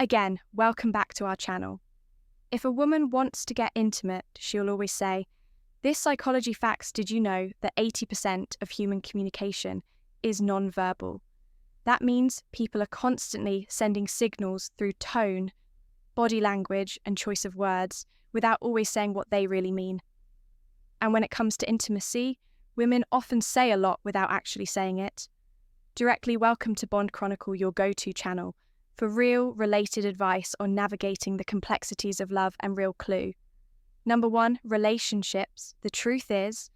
Again, welcome back to our channel. If a woman wants to get intimate, she'll always say, "This psychology facts, did you know that 80% of human communication is non-verbal?" That means people are constantly sending signals through tone, body language, and choice of words without always saying what they really mean. And when it comes to intimacy, women often say a lot without actually saying it. Directly welcome to Bond Chronicle, your go-to channel, for real, related advice on navigating the complexities of love and real clue. Number 1, relationships. The truth is,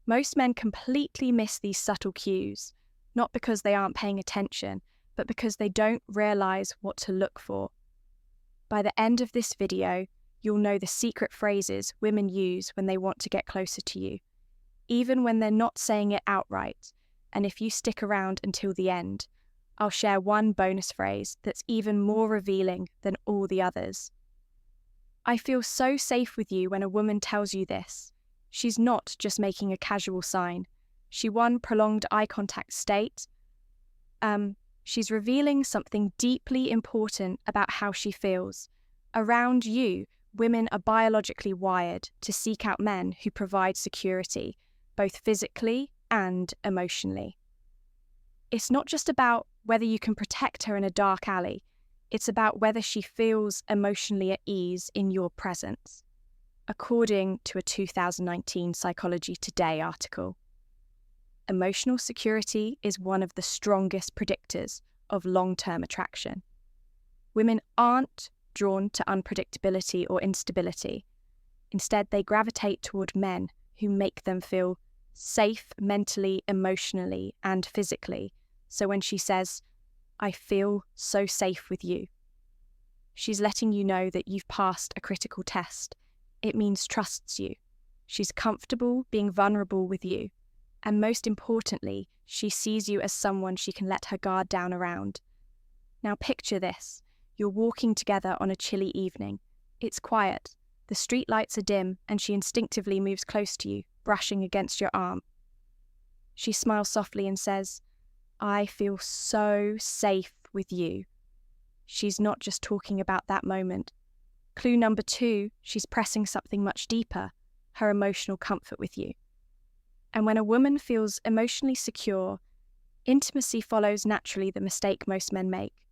most men completely miss these subtle cues, not because they aren't paying attention, but because they don't realize what to look for. By the end of this video, you'll know the secret phrases women use when they want to get closer to you, even when they're not saying it outright. And if you stick around until the end, I'll share one bonus phrase that's even more revealing than all the others. I feel so safe with you when a woman tells you this. She's not just making a casual sign. She prolonged eye contact state. She's revealing something deeply important about how she feels. Around you, women are biologically wired to seek out men who provide security, both physically and emotionally. It's not just about whether you can protect her in a dark alley. It's about whether she feels emotionally at ease in your presence, according to a 2019 Psychology Today article. Emotional security is one of the strongest predictors of long-term attraction. Women aren't drawn to unpredictability or instability. Instead, they gravitate toward men who make them feel safe mentally, emotionally, and physically. So when she says, "I feel so safe with you," she's letting you know that you've passed a critical test. It means trusts you. She's comfortable being vulnerable with you. And most importantly, she sees you as someone she can let her guard down around. Now picture this. You're walking together on a chilly evening. It's quiet. The street lights are dim, and she instinctively moves close to you, brushing against your arm. She smiles softly and says, "I feel so safe with you." She's not just talking about that moment. Clue number 2, she's pressing something much deeper, her emotional comfort with you. And when a woman feels emotionally secure, intimacy follows naturally the mistake most men make.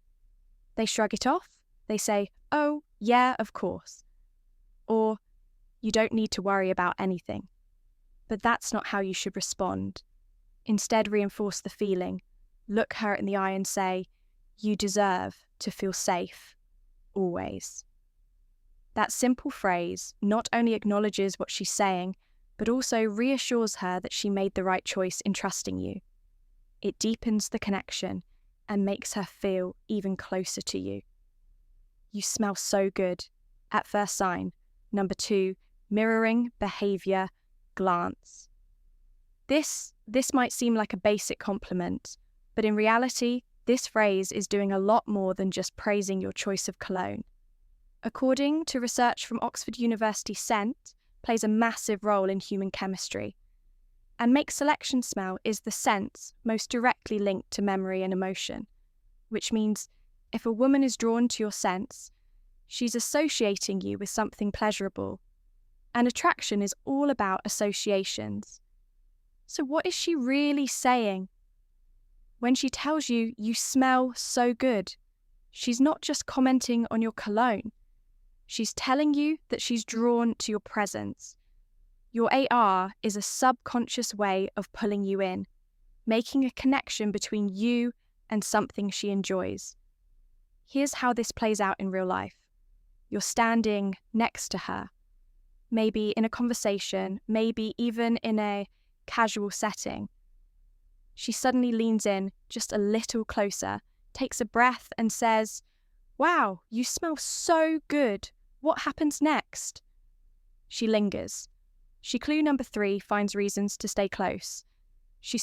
They shrug it off. They say, "Oh, yeah, of course." Or, "You don't need to worry about anything." But that's not how you should respond. Instead, reinforce the feeling. Look her in the eye and say, "You deserve to feel safe, always." That simple phrase not only acknowledges what she's saying, but also reassures her that she made the right choice in trusting you. It deepens the connection and makes her feel even closer to you. You smell so good. At first sign. Number 2, mirroring behavior, glance. This might seem like a basic compliment, but in reality, this phrase is doing a lot more than just praising your choice of cologne. According to research from Oxford University, scent plays a massive role in human chemistry. And make selection smell is the sense most directly linked to memory and emotion, which means if a woman is drawn to your sense, she's associating you with something pleasurable. And attraction is all about associations. So what is she really saying? When she tells you, "You smell so good," she's not just commenting on your cologne. She's telling you that she's drawn to your presence. Your AR is a subconscious way of pulling you in, making a connection between you and something she enjoys. Here's how this plays out in real life. You're standing next to her, maybe in a conversation, maybe even in a casual setting. She suddenly leans in just a little closer, takes a breath and says, "Wow, you smell so good. What happens next?" She lingers. She clue number 3 finds reasons to stay close. She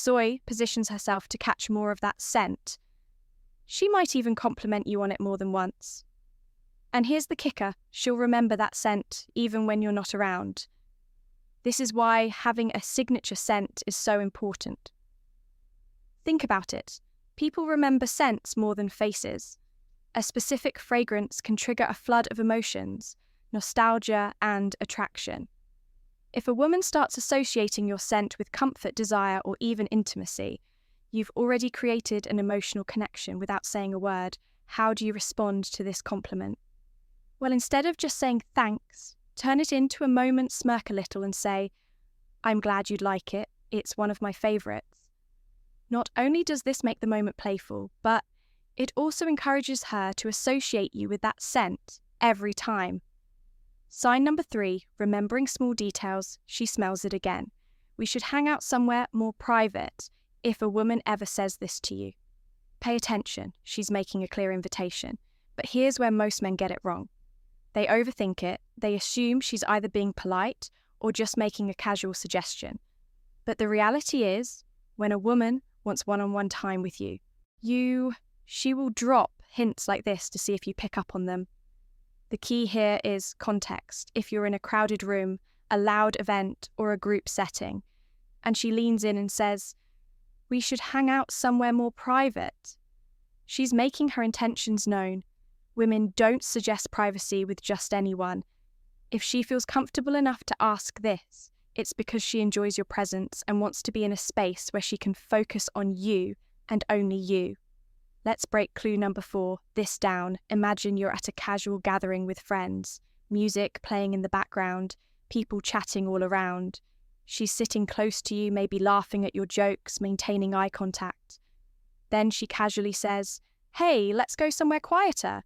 positions herself to catch more of that scent. She might even compliment you on it more than once. And here's the kicker, she'll remember that scent even when you're not around. This is why having a signature scent is so important. Think about it. People remember scents more than faces. A specific fragrance can trigger a flood of emotions, nostalgia, and attraction. If a woman starts associating your scent with comfort, desire, or even intimacy, you've already created an emotional connection without saying a word. How do you respond to this compliment? Well, instead of just saying thanks, turn it into a moment, smirk a little, and say, I'm glad you'd like it. It's one of my favourites. Not only does this make the moment playful, but it also encourages her to associate you with that scent every time. Sign number 3, remembering small details, she smells it again. We should hang out somewhere more private if a woman ever says this to you. Pay attention, she's making a clear invitation. But here's where most men get it wrong. They overthink it, they assume she's either being polite or just making a casual suggestion. But the reality is, when a woman wants one-on-one time with you, she will drop hints like this to see if you pick up on them. The key here is context. If you're in a crowded room, a loud event, or a group setting, and she leans in and says, we should hang out somewhere more private, she's making her intentions known. Women don't suggest privacy with just anyone. If she feels comfortable enough to ask this, it's because she enjoys your presence and wants to be in a space where she can focus on you and only you. Let's break clue number 4, this down. Imagine you're at a casual gathering with friends, music playing in the background, people chatting all around. She's sitting close to you, maybe laughing at your jokes, maintaining eye contact. Then she casually says, hey, let's go somewhere quieter.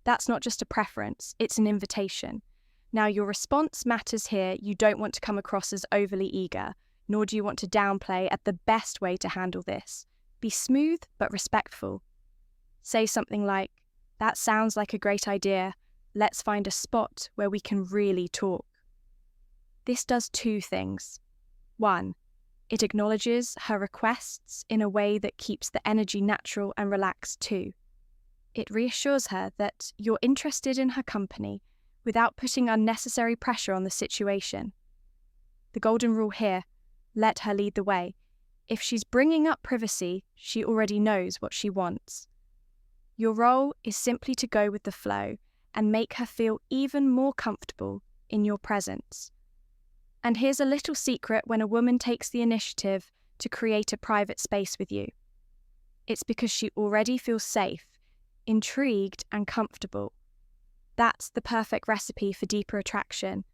That's not just a preference, it's an invitation. Now, your response matters here. You don't want to come across as overly eager, nor do you want to downplay at the best way to handle this. Be smooth but respectful. Say something like, that sounds like a great idea. Let's find a spot where we can really talk. This does 2 things. 1, it acknowledges her requests in a way that keeps the energy natural and relaxed too. It reassures her that you're interested in her company without putting unnecessary pressure on the situation. The golden rule here, let her lead the way. If she's bringing up privacy, she already knows what she wants. Your role is simply to go with the flow and make her feel even more comfortable in your presence. And here's a little secret when a woman takes the initiative to create a private space with you. It's because she already feels safe, intrigued, and comfortable. That's the perfect recipe for deeper attraction.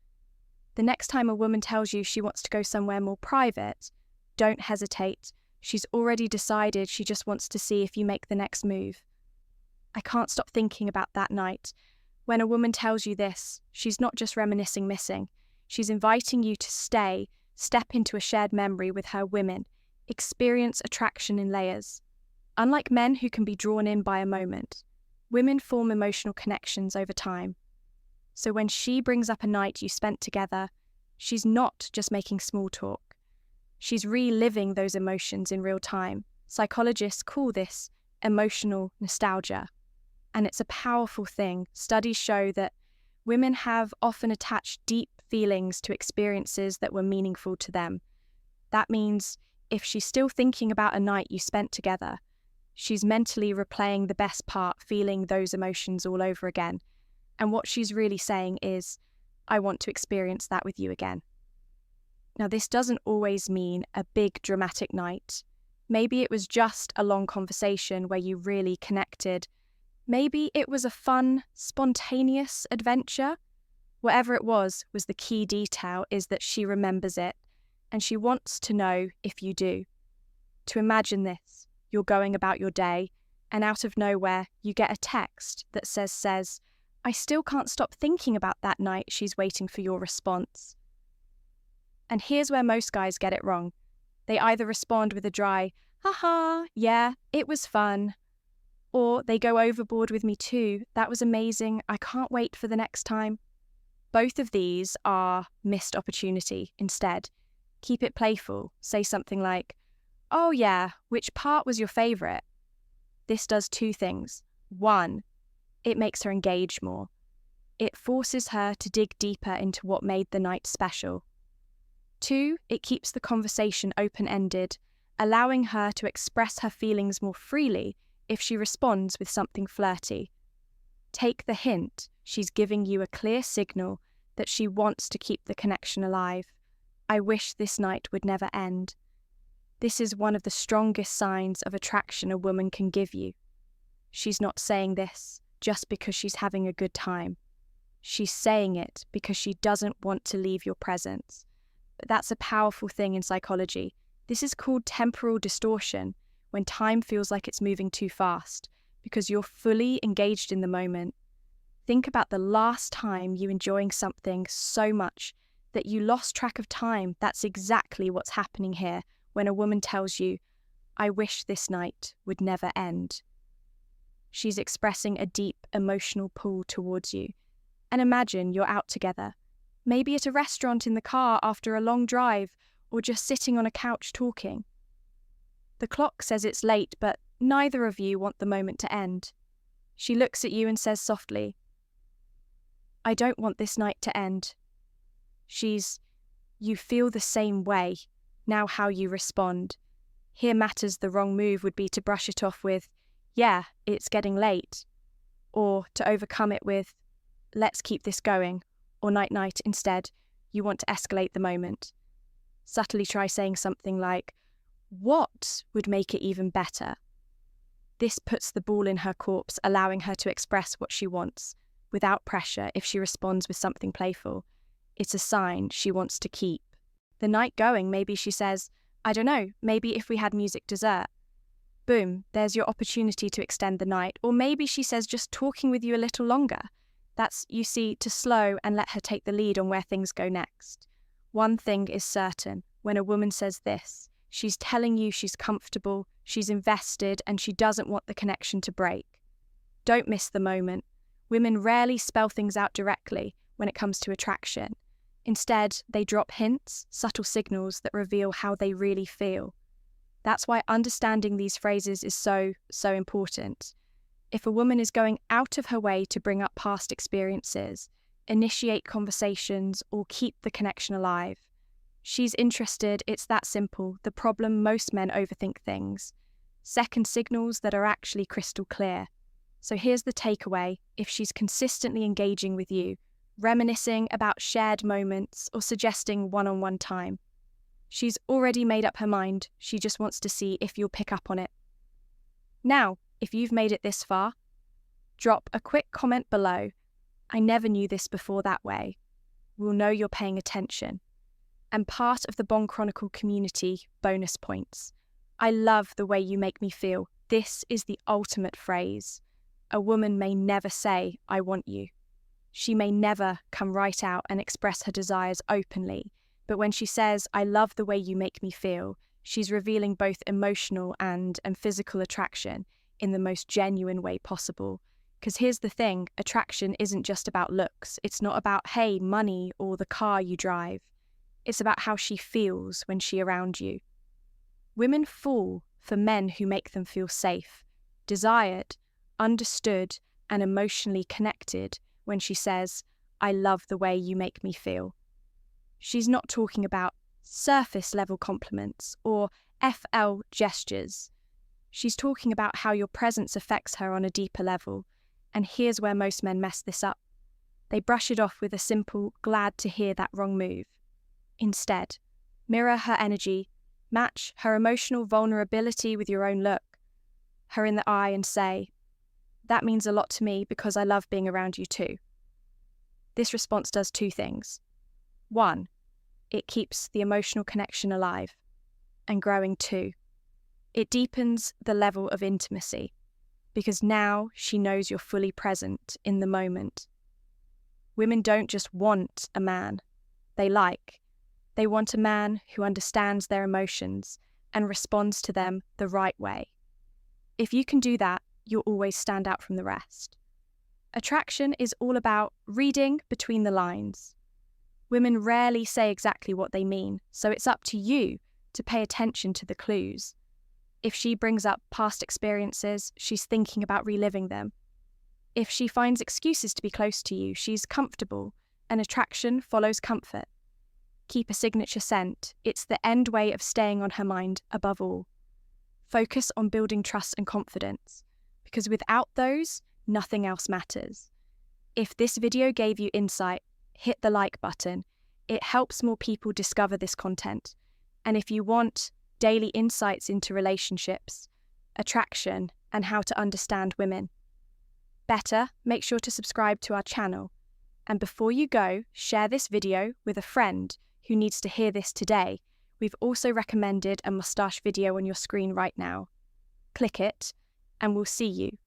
The next time a woman tells you she wants to go somewhere more private, don't hesitate. She's already decided she just wants to see if you make the next move. I can't stop thinking about that night. When a woman tells you this, she's not just reminiscing missing. She's inviting you to step into a shared memory with her women, experience attraction in layers. Unlike men who can be drawn in by a moment, women form emotional connections over time. So when she brings up a night you spent together, she's not just making small talk. She's reliving those emotions in real time. Psychologists call this emotional nostalgia. And it's a powerful thing. Studies show that women have often attached deep feelings to experiences that were meaningful to them. That means if she's still thinking about a night you spent together, she's mentally replaying the best part, feeling those emotions all over again. And what she's really saying is, I want to experience that with you again. Now, this doesn't always mean a big dramatic night. Maybe it was just a long conversation where you really connected. Maybe it was a fun, spontaneous adventure. Whatever it was the key detail is that she remembers it, and she wants to know if you do. To imagine this, you're going about your day, and out of nowhere, you get a text that says, I still can't stop thinking about that night. She's waiting for your response. And here's where most guys get it wrong. They either respond with a dry, haha, yeah, it was fun. Or they go overboard with me too. That was amazing. I can't wait for the next time. Both of these are missed opportunity. Instead, keep it playful. Say something like, oh yeah, which part was your favourite? This does 2 things. 1, it makes her engage more. It forces her to dig deeper into what made the night special. 2, it keeps the conversation open-ended, allowing her to express her feelings more freely if she responds with something flirty. Take the hint. She's giving you a clear signal that she wants to keep the connection alive. I wish this night would never end. This is one of the strongest signs of attraction a woman can give you. She's not saying this just because she's having a good time. She's saying it because she doesn't want to leave your presence. But that's a powerful thing in psychology. This is called temporal distortion, when time feels like it's moving too fast, because you're fully engaged in the moment. Think about the last time you enjoying something so much that you lost track of time. That's exactly what's happening here when a woman tells you, I wish this night would never end. She's expressing a deep emotional pull towards you. And imagine you're out together, maybe at a restaurant in the car after a long drive, or just sitting on a couch talking. The clock says it's late, but neither of you want the moment to end. She looks at you and says softly, I don't want this night to end. You feel the same way. Now how you respond. Here matters. The wrong move would be to brush it off with, yeah, it's getting late. Or to overcome it with, let's keep this going. Or night-night. Instead, you want to escalate the moment. Subtly try saying something like, what would make it even better? This puts the ball in her court, allowing her to express what she wants, without pressure. If she responds with something playful, it's a sign she wants to keep the night going. Maybe she says, I don't know, maybe if we had music dessert. Boom, there's your opportunity to extend the night. Or maybe she says just talking with you a little longer. That's, you see, to slow and let her take the lead on where things go next. One thing is certain, when a woman says this, she's telling you she's comfortable, she's invested, and she doesn't want the connection to break. Don't miss the moment. Women rarely spell things out directly when it comes to attraction. Instead, they drop hints, subtle signals that reveal how they really feel. That's why understanding these phrases is so important. If a woman is going out of her way to bring up past experiences, initiate conversations, or keep the connection alive, she's interested. It's that simple. The problem, most men overthink things. Second signals that are actually crystal clear. So here's the takeaway. If she's consistently engaging with you, reminiscing about shared moments, or suggesting one-on-one time, she's already made up her mind. She just wants to see if you'll pick up on it. Now, if you've made it this far, drop a quick comment below. I never knew this before that way. We'll know you're paying attention. And part of the Bond Chronicle community, bonus points. I love the way you make me feel. This is the ultimate phrase. A woman may never say, I want you. She may never come right out and express her desires openly, but when she says, I love the way you make me feel, she's revealing both emotional and physical attraction in the most genuine way possible. Because here's the thing, attraction isn't just about looks. It's not about, hey, money or the car you drive. It's about how she feels when she's around you. Women fall for men who make them feel safe, desired, understood, and emotionally connected when she says, I love the way you make me feel. She's not talking about surface-level compliments or FL gestures. She's talking about how your presence affects her on a deeper level. And here's where most men mess this up. They brush it off with a simple, glad to hear that wrong move. Instead, mirror her energy, match her emotional vulnerability with your own look, her in the eye and say, that means a lot to me because I love being around you too. This response does two things. One, it keeps the emotional connection alive and growing. Two, it deepens the level of intimacy because now she knows you're fully present in the moment. Women don't just want a man, they want a man who understands their emotions and responds to them the right way. If you can do that, you'll always stand out from the rest. Attraction is all about reading between the lines. Women rarely say exactly what they mean, so it's up to you to pay attention to the clues. If she brings up past experiences, she's thinking about reliving them. If she finds excuses to be close to you, she's comfortable, and attraction follows comfort. Keep a signature scent. It's the end way of staying on her mind above all. Focus on building trust and confidence, because without those, nothing else matters. If this video gave you insight, hit the like button. It helps more people discover this content. And if you want daily insights into relationships, attraction, and how to understand women better, make sure to subscribe to our channel. And before you go, share this video with a friend who needs to hear this today. We've also recommended a mustache video on your screen right now. Click it, and we'll see you